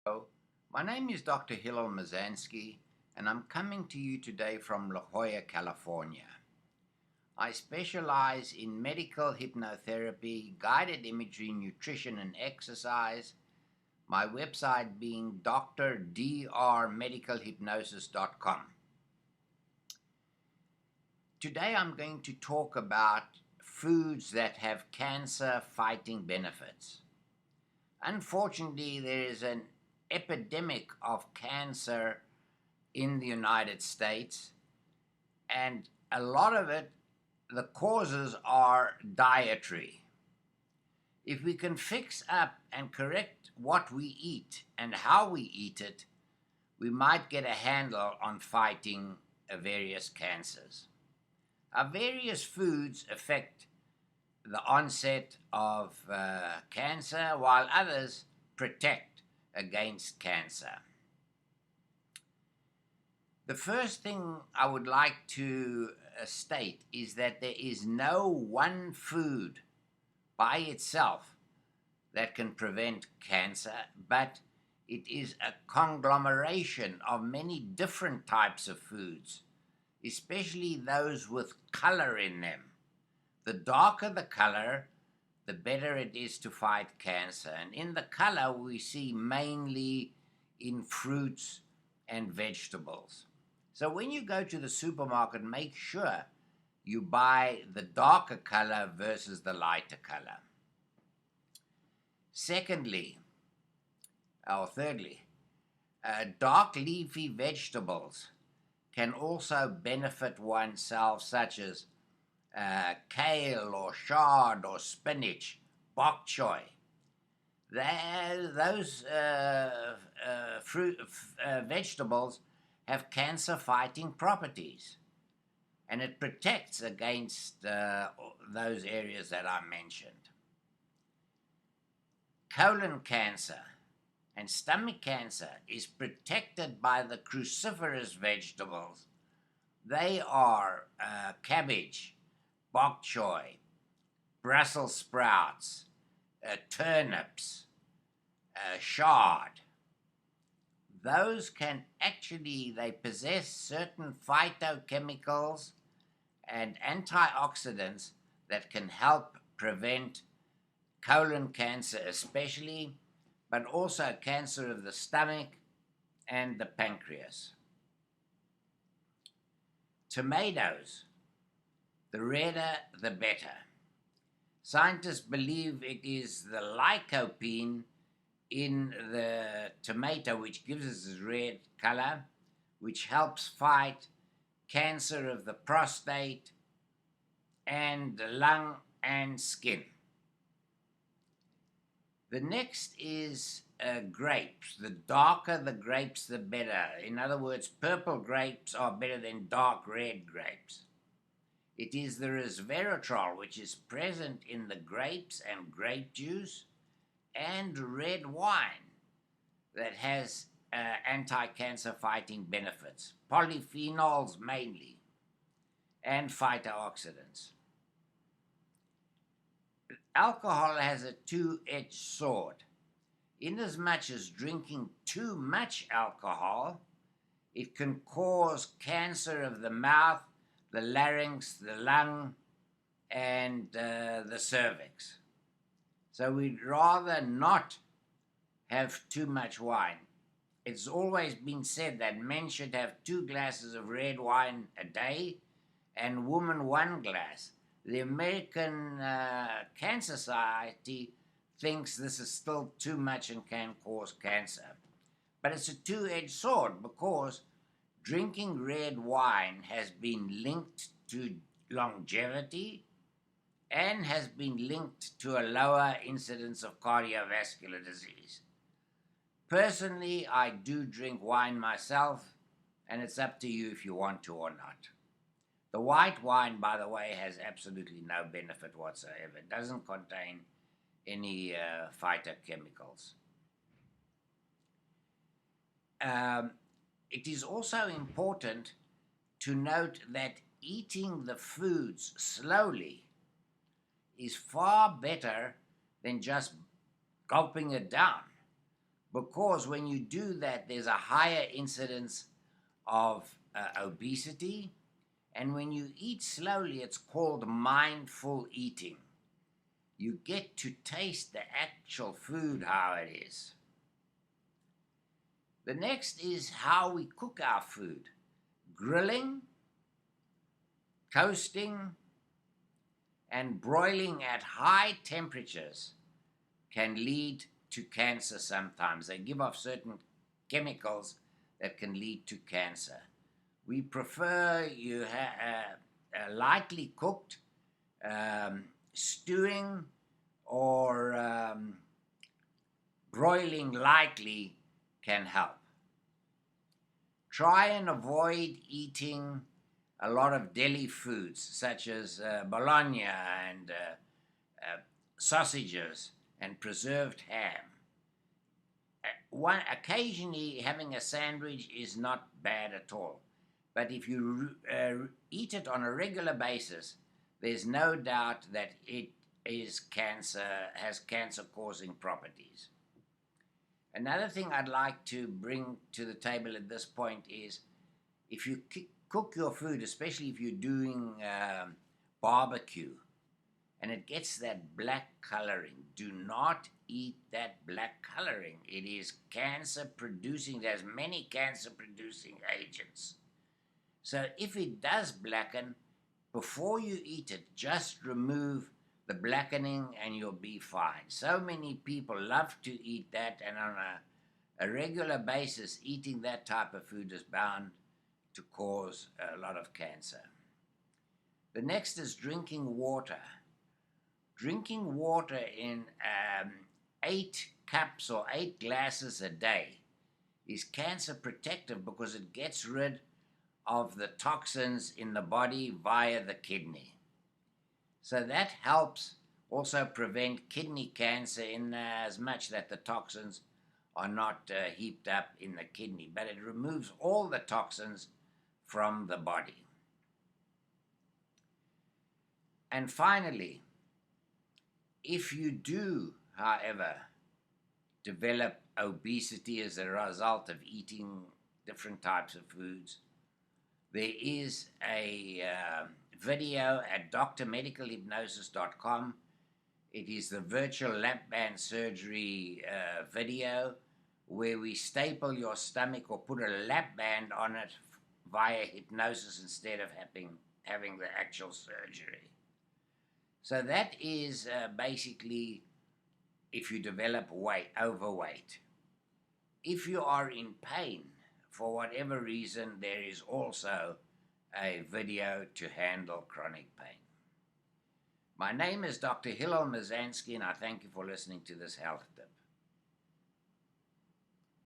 Hello, my name is Dr. Hillel Mazansky, and I'm coming to you today from La Jolla, California. I specialize in medical hypnotherapy, guided imagery, nutrition, and exercise. My website being drdrmedicalhypnosis.com. Today I'm going to talk about foods that have cancer fighting benefits. Unfortunately, there is an epidemic of cancer in the United States, and a lot of it, the causes are dietary. If we can fix up and correct what we eat and how we eat it, we might get a handle on fighting various cancers. Our various foods affect the onset of cancer, while others protect against cancer. The first thing I would like to state is that there is no one food by itself that can prevent cancer, but it is a conglomeration of many different types of foods, especially those with color in them. The darker the color, the better it is to fight cancer. And in the color, we see mainly in fruits and vegetables. So when you go to the supermarket, make sure you buy the darker color versus the lighter color. Thirdly, dark leafy vegetables can also benefit oneself, such as kale or chard or spinach, bok choy. Those vegetables have cancer-fighting properties, and it protects against those areas that I mentioned. Colon cancer and stomach cancer is protected by the cruciferous vegetables. They are cabbage, bok choy, Brussels sprouts, turnips, chard. Those they possess certain phytochemicals and antioxidants that can help prevent colon cancer especially, but also cancer of the stomach and the pancreas. Tomatoes, the redder the better. Scientists believe it is the lycopene in the tomato which gives us this red color, which helps fight cancer of the prostate and the lung and skin. The next is grapes. The darker the grapes, the better. In other words, purple grapes are better than dark red grapes. It is the resveratrol which is present in the grapes and grape juice and red wine that has anti-cancer fighting benefits, polyphenols mainly, and phytooxidants. Alcohol has a two-edged sword. Inasmuch as drinking too much alcohol, it can cause cancer of the mouth, the larynx, the lung, and the cervix. So we'd rather not have too much wine. It's always been said that men should have 2 glasses of red wine a day and women 1 glass. The American Cancer Society thinks this is still too much and can cause cancer. But it's a two-edged sword, because drinking red wine has been linked to longevity and has been linked to a lower incidence of cardiovascular disease. Personally, I do drink wine myself, and it's up to you if you want to or not. The white wine, by the way, has absolutely no benefit whatsoever. It doesn't contain any phytochemicals. It is also important to note that eating the foods slowly is far better than just gulping it down. because when you do that, there's a higher incidence of obesity. And when you eat slowly, it's called mindful eating. You get to taste the actual food, how it is. The next is how we cook our food. Grilling, toasting, and broiling at high temperatures can lead to cancer sometimes. They give off certain chemicals that can lead to cancer. We prefer you lightly cooked, stewing, or broiling lightly can help. Try and avoid eating a lot of deli foods such as bologna and sausages and preserved ham. Occasionally having a sandwich is not bad at all, but if you eat it on a regular basis, there's no doubt that it has cancer-causing properties. Another thing I'd like to bring to the table at this point is, if you cook your food, especially if you're doing barbecue, and it gets that black coloring, do not eat that black coloring. It is cancer-producing. There's many cancer-producing agents. So if it does blacken, before you eat it, just remove the blackening and you'll be fine. So many people love to eat that, and on a regular basis, eating that type of food is bound to cause a lot of cancer. The next is drinking water. Drinking water in 8 cups or 8 glasses a day is cancer protective because it gets rid of the toxins in the body via the kidney. So that helps also prevent kidney cancer in as much that the toxins are not heaped up in the kidney, but it removes all the toxins from the body. And finally, if you do, however, develop obesity as a result of eating different types of foods, there is a video at drmedicalhypnosis.com. It is the virtual lap band surgery video where we staple your stomach or put a lap band on it via hypnosis instead of having the actual surgery. So that is basically if you develop overweight. If you are in pain, for whatever reason, there is also a video to handle chronic pain. My name is Dr. Hillel Mazansky, and I thank you for listening to this health tip.